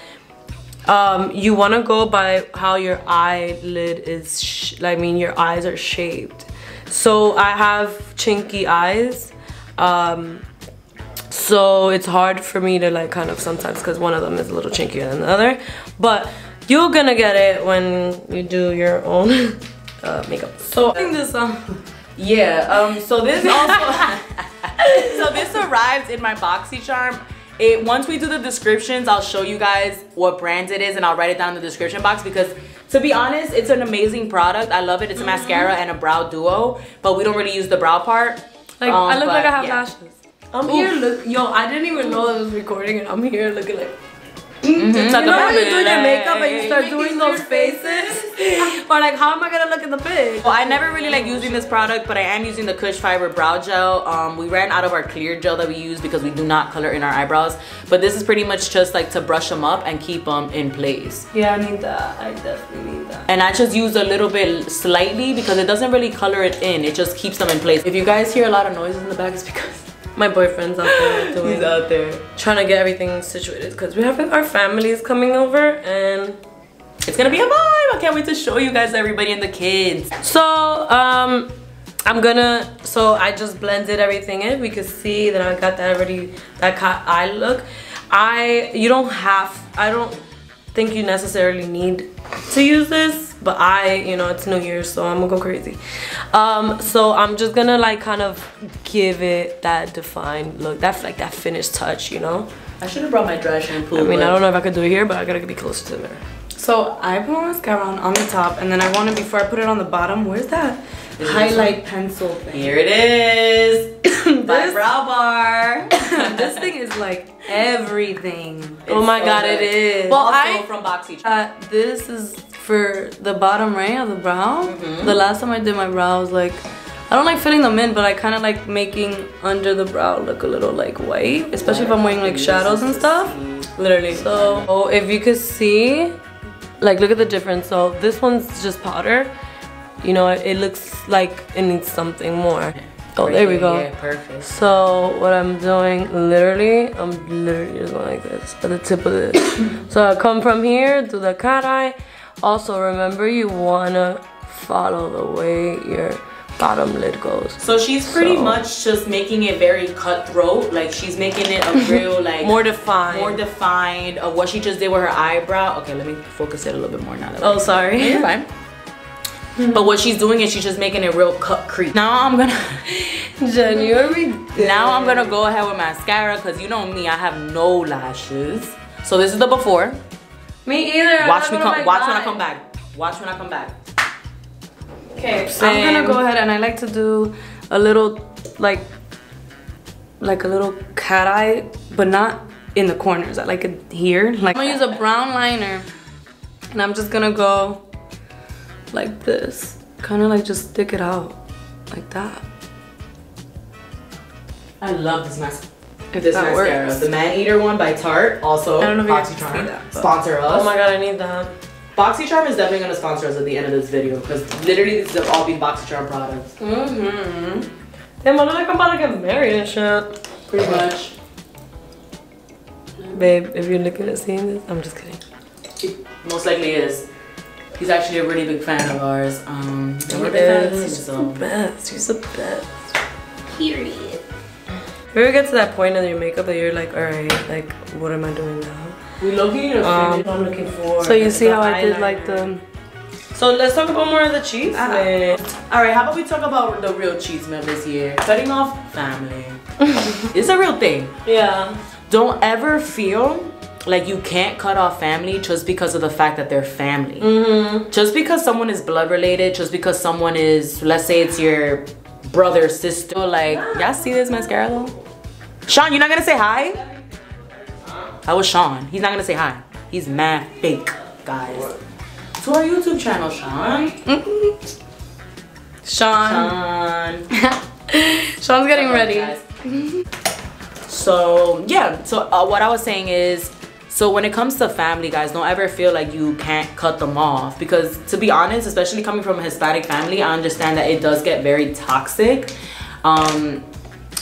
you want to go by how your eyelid is, your eyes are shaped. So I have chinky eyes, so it's hard for me to like kind of sometimes, because one of them is a little chinkier than the other. But you're gonna get it when you do your own makeup. So I think this so this also so this arrives in my BoxyCharm. Once we do the descriptions, I'll show you guys what brand it is, and I'll write it down in the description box, because to be honest, it's an amazing product. I love it. It's a mascara and a brow duo, but we don't really use the brow part. Like, I look like I have lashes. I'm here, I didn't even know I was recording, and I'm here looking like, you know how you do your makeup and you start doing those faces? Or like, how am I gonna look in the pic? Well, I never really like using this product, but I am using the Kush Fiber Brow Gel. We ran out of our clear gel that we use because we do not color in our eyebrows. But this is pretty much just like to brush them up and keep them in place. Yeah, I need that. I definitely need that. And I just use a little bit slightly because it doesn't really color it in. It just keeps them in place. If you guys hear a lot of noises in the back, it's because my boyfriend's out there doing. He's out there trying to get everything situated, because we have our families coming over, and it's gonna be a vibe. I can't wait to show you guys everybody and the kids. So I just blended everything in. We could see that I got that already, that cat eye look. I don't think you necessarily need to use this, but it's New Year's, so I'm gonna go crazy. So I'm just gonna like kind of give it that defined look, that's like that finished touch, you know. I should have brought my dry shampoo. I mean, I don't know if I could do it here, but I gotta be closer to the mirror. So I put mascara on the top, and then I want to, before I put it on the bottom, where's that highlight pencil thing? Here it is. My brow bar. This thing is like everything. Oh my god, it is. Well, also from BoxyCharm. This is for the bottom right of the brow. The last time I did my brows, like, I don't like filling them in, but I kind of like making under the brow look a little like white, especially if I'm wearing like shadows and stuff. Literally. So if you could see, like, look at the difference. So this one's just powder. You know, it looks like it needs something more. Oh, there we go. Yeah, perfect. So what I'm doing, I'm literally just going like this at the tip of this. So I come from here to the cat eye. Also, remember, you wanna follow the way your bottom lid goes. So she's pretty much just making it very cutthroat. Like she's making it a real like more defined of what she just did with her eyebrow. Okay, let me focus it a little bit more now. Oh, sorry. No, you're fine. But what she's doing is she's just making it real cut crease. Now I'm gonna Now I'm gonna go ahead with mascara because you know me, I have no lashes. So this is the before. Me either. Watch when I come back. Watch when I come back. Okay, I'm gonna go ahead and I like to do a little like a little cat eye, but not in the corners. I like it here. Like I'm gonna use a brown liner and I'm just gonna go like this. Kind of like just stick it out like that. I love this mascara. Works. The Man Eater one by Tarte. Also, I don't know if BoxyCharm. You can see that, sponsor us. Oh my god, I need that. BoxyCharm is definitely gonna sponsor us at the end of this video because literally these will all be BoxyCharm products. Damn, I look like I'm about to get married and shit. Pretty much. Babe, if you're looking at seeing this, I'm just kidding. He most likely is. He's actually a really big fan of ours. We're big fans. She's the best. She's the best. Period. You ever get to that point in your makeup that you're like, alright, like, what am I doing now? We looking at I'm looking for. So you see how I did like the. So let's talk about more of the cheese. Alright, how about we talk about the real cheese of this year? Cutting off family. It's a real thing. Yeah. Don't ever feel like you can't cut off family just because of the fact that they're family. Just because someone is blood related, just because someone is, let's say it's your brother, sister. Like, y'all see this mascara though? Sean, you're not gonna say hi? That was Sean. He's not gonna say hi. He's mad fake, guys. To our YouTube channel, Sean. Sean. Sean's getting ready. So yeah, so what I was saying is, so when it comes to family, guys, don't ever feel like you can't cut them off, because to be honest, especially coming from a Hispanic family, I understand that it does get very toxic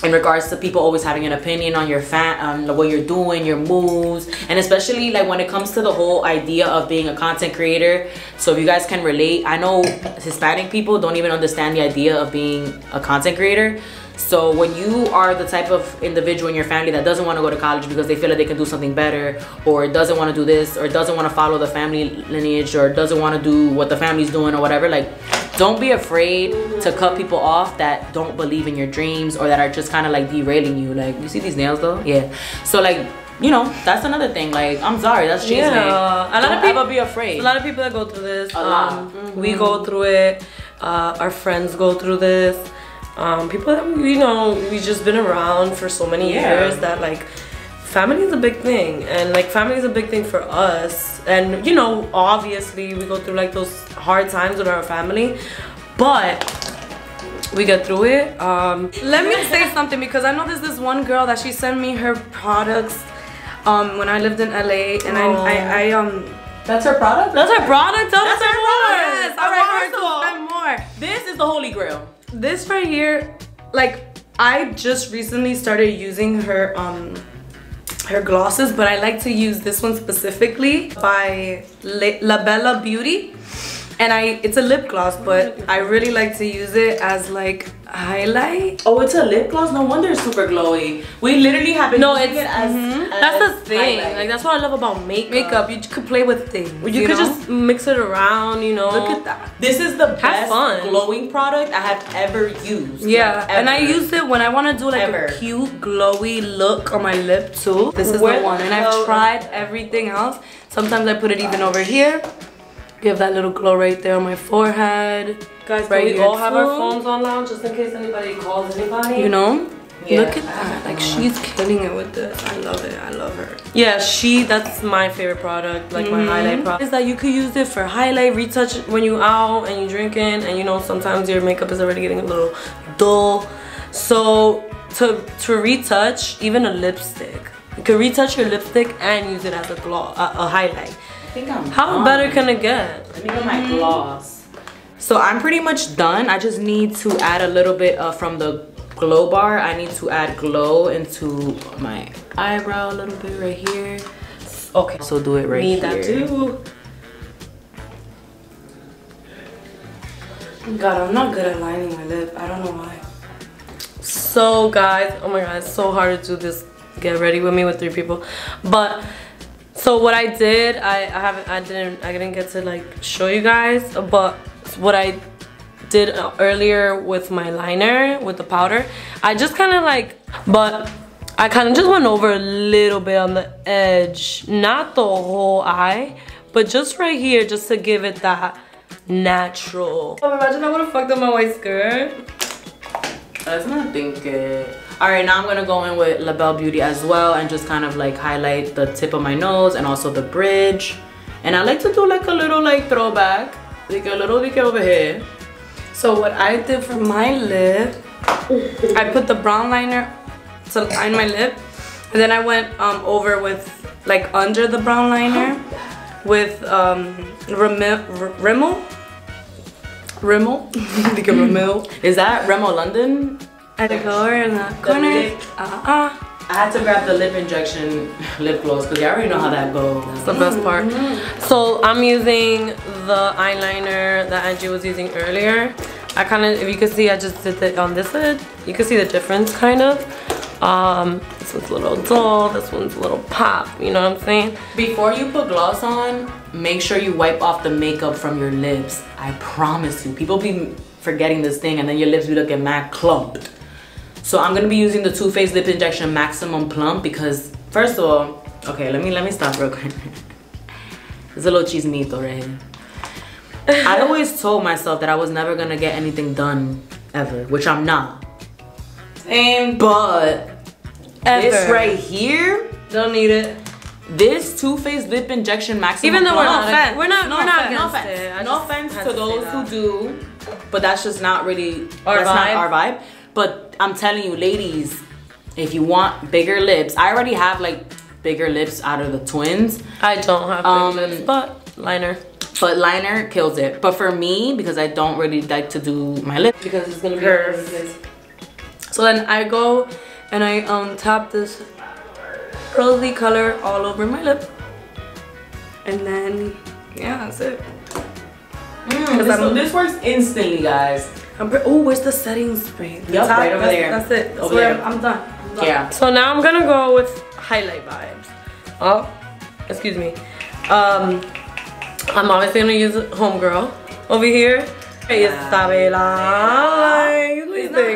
in regards to people always having an opinion on your what you're doing, your moves, and especially like when it comes to the whole idea of being a content creator. So if you guys can relate, I know Hispanic people don't even understand the idea of being a content creator. So when you are the type of individual in your family that doesn't want to go to college because they feel like they can do something better, or doesn't want to do this, or doesn't want to follow the family lineage, or doesn't want to do what the family's doing or whatever, like, don't be afraid to cut people off that don't believe in your dreams or that are just kind of like derailing you. Like, you see these nails though? Yeah. So like, you know, that's another thing. Like, I'm sorry, that's cheese. Yeah. A lot of people be afraid. A lot of people that go through this. A lot. We go through it. Our friends go through this. People that, you know, we've just been around for so many years that like family is a big thing, and like family is a big thing for us. And you know, obviously we go through like those hard times with our family, but we get through it. Let me say something, because I know there's this one girl that she sent me her products when I lived in LA, and I that's her product? That's her product? That's her product. Yes. All right, first of all, more. This is the holy grail. This right here, like, I just recently started using her her glosses, but I like to use this one specifically by La Bella Beauty. And it's a lip gloss, but I really like to use it as like highlight. Oh, it's a lip gloss? No wonder it's super glowy. We literally have been using it as that's the thing. highlight. Like, that's what I love about makeup. You could play with things. You could just mix it around, you know. Look at that. This is the best glowing product I have ever used. Yeah, like, and I use it when I want to do like a cute glowy look on my lip too. This is the one, and I've tried everything else. Sometimes I put it even over here. Give that little glow right there on my forehead. Guys, right, we all have our phones on now just in case anybody calls anybody. You know? Yeah. Look at that. Like, she's killing it with this. I love it. I love her. Yeah, that's my favorite product, like my highlight product. Is that you could use it for highlight, retouch when you out and you drinking, and you know sometimes your makeup is already getting a little dull. So to retouch, even a lipstick. You can retouch your lipstick and use it as a highlight. How better can it get? Let me get my gloss. So I'm pretty much done. I just need to add a little bit from the glow bar. I need to add glow into my eyebrow a little bit right here. Okay. So do it right here. Need that too. God, I'm not good at lining my lip. I don't know why. So guys, oh my god, it's so hard to do this. Get ready with me with 3 people. But so what I did, I didn't get to like show you guys. But what I did earlier with my liner with the powder, I just kind of like, but I kind of just went over a little bit on the edge, not the whole eye, but just right here, just to give it that natural. Oh, imagine I would have fucked up my white skirt. Let's not think it. All right, now I'm gonna go in with La Belle Beauty as well and just kind of like highlight the tip of my nose and also the bridge. And I like to do like a little like throwback, like a little like over here. So what I did for my lip, I put the brown liner to line my lip, and then I went over with like under the brown liner with Rimmel. Is that Rimmel London? I go in the corner. I had to grab the lip injection lip gloss because you already know how that goes. That's the best part. So I'm using the eyeliner that Angie was using earlier. I kind of, if you can see, I just did it on this side. You can see the difference kind of. This one's a little dull, this one's a little pop, you know what I'm saying? Before you put gloss on, make sure you wipe off the makeup from your lips. I promise you, people be forgetting this thing and then your lips be looking mad clumped. So I'm gonna be using the Too Faced Lip Injection Maximum Plump because, first of all, okay, let me stop real quick. There's a little chismito right here. I always told myself that I was never gonna get anything done ever, which I'm not. Same, but this right here, don't need it. This Too Faced Lip Injection Maximum Even though Plump, we're not no against it. No offense to those who do, but that's just not really our vibe. But I'm telling you, ladies, if you want bigger lips, I already have like bigger lips out of the twins. I don't have big lips, but liner. But liner kills it. But for me, because I don't really like to do my lips, because it's gonna be curved. So then I go and I tap this rosy color all over my lip, and then yeah, that's it. This works instantly, guys. Oh, where's the setting spray? Yep, right over there. That's it. That's over where there. I'm done. Yeah. So now I'm gonna go with highlight vibes. Oh, excuse me. I'm obviously gonna use Homegirl over here. Esta vela.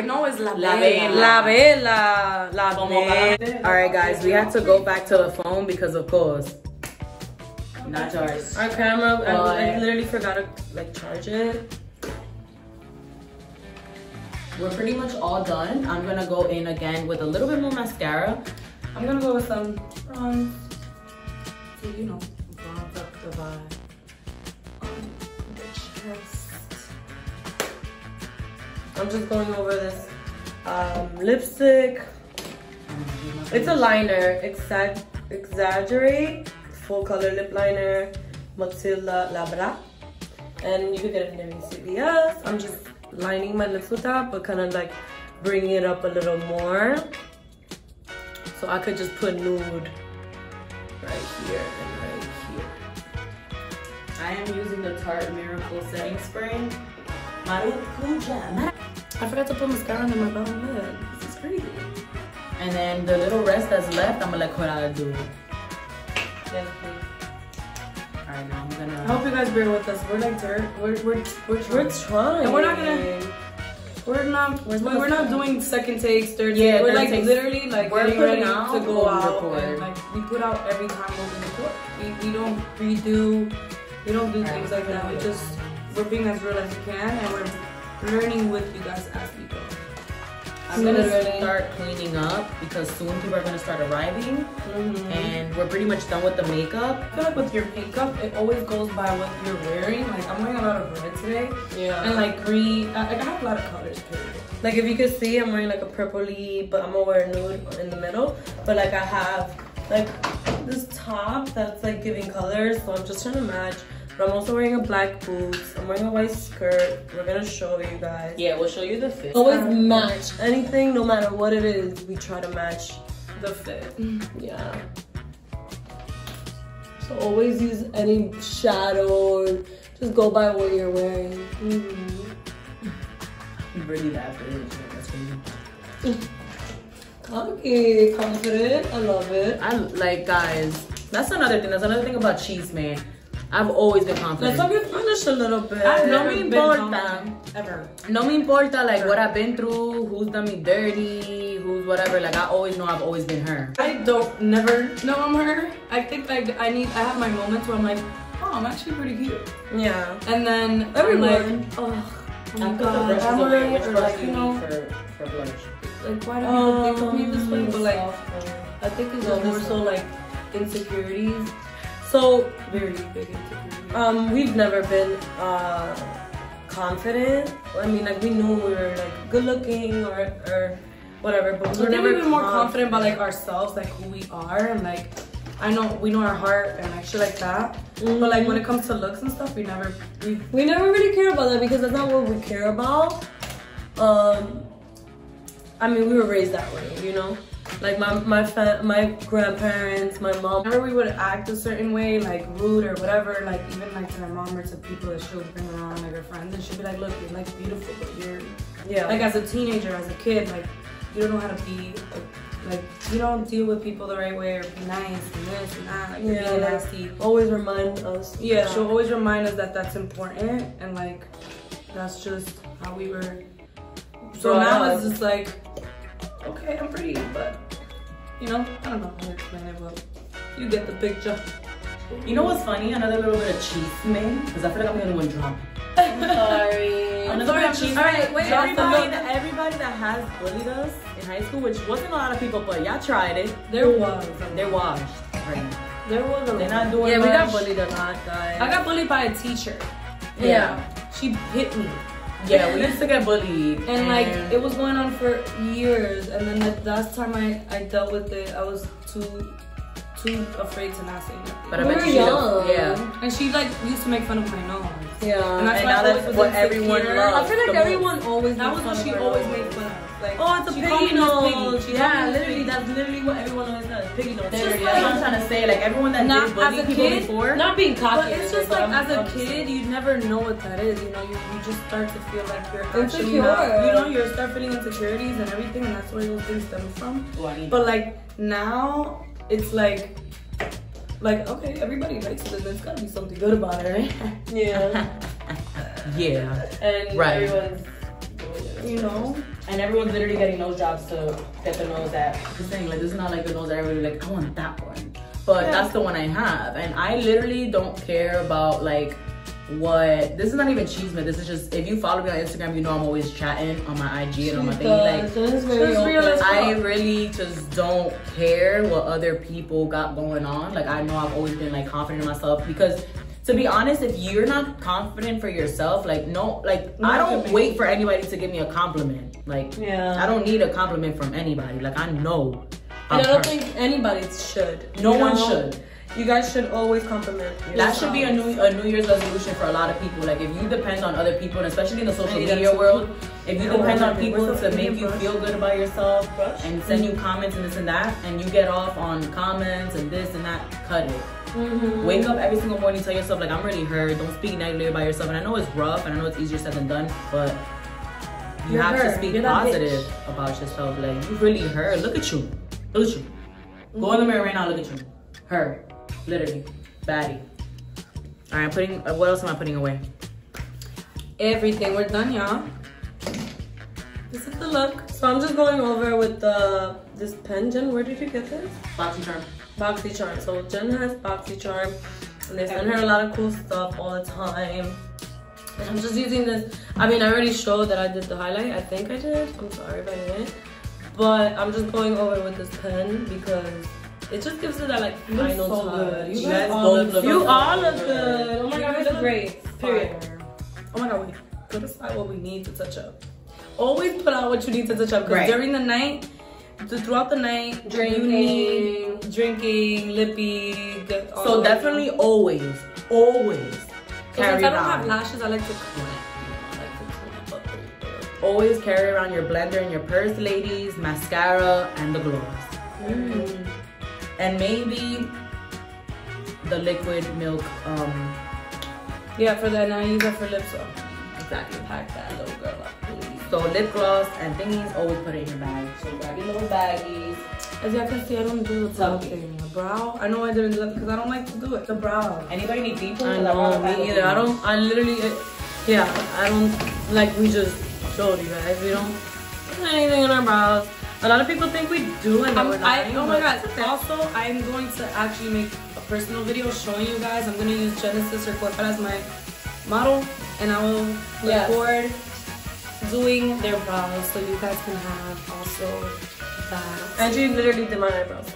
No, it's La Bella. La vela. La vela. Alright guys, we had to go back to the phone because of course. Not yours. Our camera, I literally forgot to like charge it. We're pretty much all done. I'm gonna go in again with a little bit more mascara. I'm gonna go with some bronze. So you know, bronze up the vibe. The chest. I'm just going over this lipstick. It's a liner, Exaggerate, full color lip liner, Matilda Labra. And you can get it in CVS. I'm just lining my lips with that, but kind of like bringing it up a little more. So I could just put nude right here and right here. I am using the Tarte Miracle Setting Spray. I forgot to put mascara under my bottom lid. This is crazy. And then the little rest that's left, I'm gonna let Coral do. Yes, please. Alright, now I'm gonna. I hope you guys bear with us. We're like dirt. We're trying. And we're not gonna. We're not doing second takes, third takes. Yeah, we're third like takes. literally like We're getting ready putting out to go out. record. And, like we put out every time we record. We don't redo. We don't do things like that. We're being as real as we can, and we're learning with you guys as we go. I'm gonna start cleaning up because soon people are gonna start arriving, and we're pretty much done with the makeup. I feel like with your makeup, it always goes by what you're wearing. Like I'm wearing a lot of red today, and like green. I have a lot of colors too. Like if you can see, I'm wearing like a purpley, but I'm gonna wear nude in the middle. But like I have like this top that's like giving colors, so I'm just trying to match. But I'm also wearing a black boots. I'm wearing a white skirt. We're gonna show you guys. Yeah, we'll show you the fit. Always match anything, no matter what it is. We try to match The fit. Yeah. So always use any shadow or just go by what you're wearing. Really that big. That's crazy. Okay, confident. I love it. I like, guys. That's another thing. That's another thing about cheese, I've always been confident. Let's talk Spanish a little bit. No me importa. Ever. No me importa like what I've been through, who's done me dirty, who's whatever. Like I always know I've always been her. I don't never know I'm her. I think like I have my moments where I'm like, oh, I'm actually pretty cute. Yeah. And then Everyone. I'm like, oh my god, I'm away. Which or brush like, do you you know, need for blush? like why do people think of me this way? But like, I think it's more so like insecurities. So Very big insecurities. we've never been confident. I mean, like we knew we were like good looking or whatever, but we were never even more confident about like ourselves, like who we are, and like we know our heart and like shit like that. But like when it comes to looks and stuff, we never really care about that because that's not what we care about. I mean, we were raised that way, you know. Like my grandparents, my mom. whenever we would act a certain way, like rude or whatever, like even like to my mom or to people that she would bring around, like her friends, and she'd be like, look, you're like beautiful, but you're like as a teenager, as a kid, like you don't know how to be like you don't deal with people the right way or be nice and this and that, like you're being nasty. Always remind us. Yeah, she'll always remind us that that's important, and like that's just how we were. So now it's just like, okay, I'm pretty, but you know, I don't know how to explain it, but you get the picture. You know what's funny? Another little bit of cheese, because I feel like I'm the only one drunk. Sorry. Another bit of cheese. Alright, wait, everybody that has bullied us in high school, which wasn't a lot of people, but y'all tried it. There was. They're washed right now. There was a They're lot. not doing Yeah, we got much. bullied a lot, guys. I got bullied by a teacher. Yeah. She hit me. Yeah, we used to get bullied. And like, it was going on for years. And then the last time I dealt with it, I was too afraid to not say nothing. But I We bet were you young. yeah. And she like used to make fun of my nose. Yeah. And that's And why now I that's always was what everyone insecure. loves. I feel like the most. everyone always That was makes what fun she of her always nose. made fun of. Like, Oh, it's a she piggy called me Miss nose. Piggy. She Yeah, called me Miss literally, Piggy. that's literally what everyone always says. Piggy nose. That's just what I'm like- trying to say. Like everyone that Not did bully as a people kid, before. Not being cocky. But it's just like, as a kid, you never know what that is. You know, you just start to feel like you're actually Insecure. not, you know, you start feeling insecurities and everything, and that's where those things stem from. But like now, it's like okay, everybody likes it, and there's gotta be something good about it, right? Yeah. Yeah. And Right. everyone's You know. And everyone's literally getting nose jobs to get the nose that. I'm saying like this is not like the nose that everybody like. I want that one, but that's the one I have, and I literally don't care about like what. This is not even chisme. This is just if you follow me on Instagram, you know I'm always chatting on my IG and on my thing. Like it's very Just real as open. I really just don't care what other people got going on. Like I know I've always been like confident in myself because. To be honest, if you're not confident for yourself, like I don't wait for anybody to give me a compliment. Like I don't need a compliment from anybody. Like I know. And I don't think anybody should. No You one know? should. You guys should always compliment yourself. That should be a New Year's resolution for a lot of people. Like if you depend on other people, and especially in the social media world, if you depend on people to make you feel good about yourself and send you comments and this and that, and you get off on comments and this and that, cut it. Wake up every single morning, tell yourself like I'm really hurt. Don't speak negatively about yourself. And I know it's rough, and I know it's easier said than done, but you have to speak positive about yourself. Like you really hurt. Look at you. Look at you. Go in the mirror right now. Look at you. Her, literally, baddie. All right, I'm putting. What else am I putting away? Everything. We're done, y'all. This is the look. So I'm just going over with this pen. Jen, where did you get this? BoxyCharm. BoxyCharm. So Jen has BoxyCharm, and they send her a lot of cool stuff all the time. And I'm just using this. I mean, I already showed that I did the highlight. I think I did. I'm sorry if I didn't. But I'm just going over with this pen because it just gives it that like final so touch. good. You guys both look You so all look good. Oh my god, you look great. Period. Oh my god, wait. Put aside what we need to touch up. Always put out what you need to touch up. Because during the night, throughout the night, drinking, lippy. So definitely always carry Since I don't have around. lashes, I like to clamp up. Always carry around your blender in your purse, ladies, mascara, and the gloss. And maybe the liquid milk. Yeah, for that. Now I use that for lips. So Exactly. pack that little girl up, please. So lip gloss and thingies, always put it in your bag. So grab your little baggies. As y'all can see, I don't do the brow thing. The brow, I know I didn't do that because I don't like to do it. The brow. Anybody need people? I know, me either. I literally, yeah, I don't, like we just showed you guys. We don't do anything in our brows. A lot of people think we do, and we're not. Oh my god. Also, I'm going to actually make a personal video showing you guys. I'm going to use Genesis or Coral as my model, and I will record doing their brows so you guys can have also that. Angie literally did my eyebrows.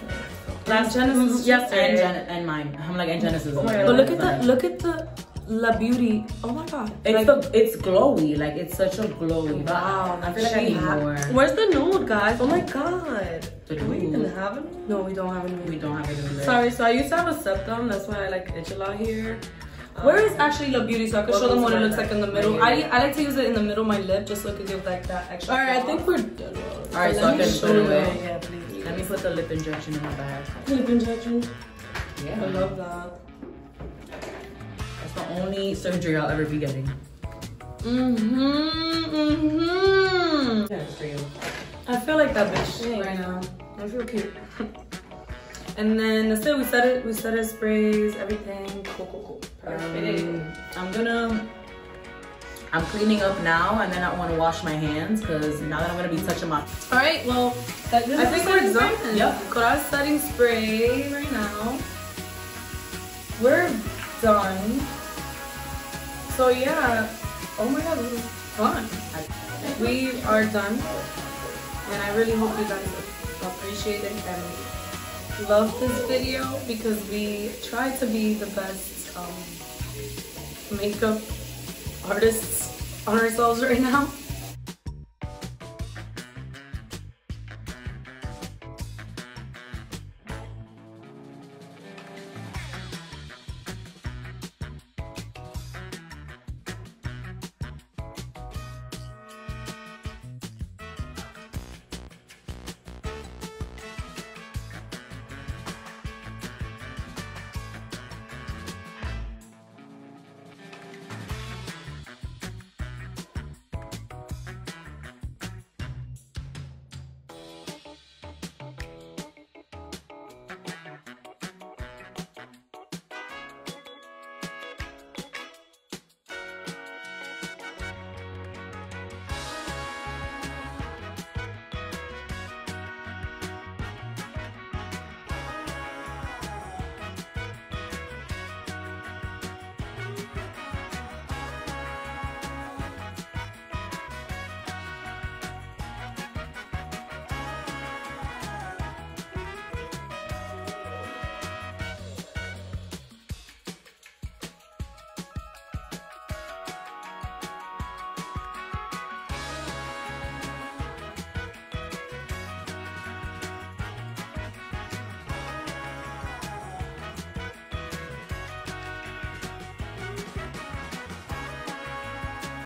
Last Genesis yesterday. And mine. I'm like, and Genesis. Oh my god. But look at the La Beauty. Oh my god. It's glowy. Like, it's such a glowy vibe. Wow. I feel like I need more. Where's the nude, guys? Oh my god. Do we even have it? No, we don't have it. We don't have it in there. Sorry, so I used to have a septum. That's why I like itch a lot here. Where is actually La Beauty so I can show them what it looks like in the middle? I like to use it in the middle of my lip just so it can give like that extra. Alright, I think we're done. Alright, so I can show you it. Yeah, please. Let me put the lip injection in my bag. Lip injection? Yeah. I love that. That's the only surgery I'll ever be getting. I feel like that bitch right now. I feel cute. And then that's it. We set it sprays, everything. Cool. I'm cleaning up now, and then I want to wash my hands because now that I'm gonna be touching my. All right, well, I think we're done. Yep. Coral setting spray right now. We're done. So yeah. Oh my god, this is fun. We are done, and I really hope you guys appreciate it and love this video because we try to be the best makeup artists on ourselves right now.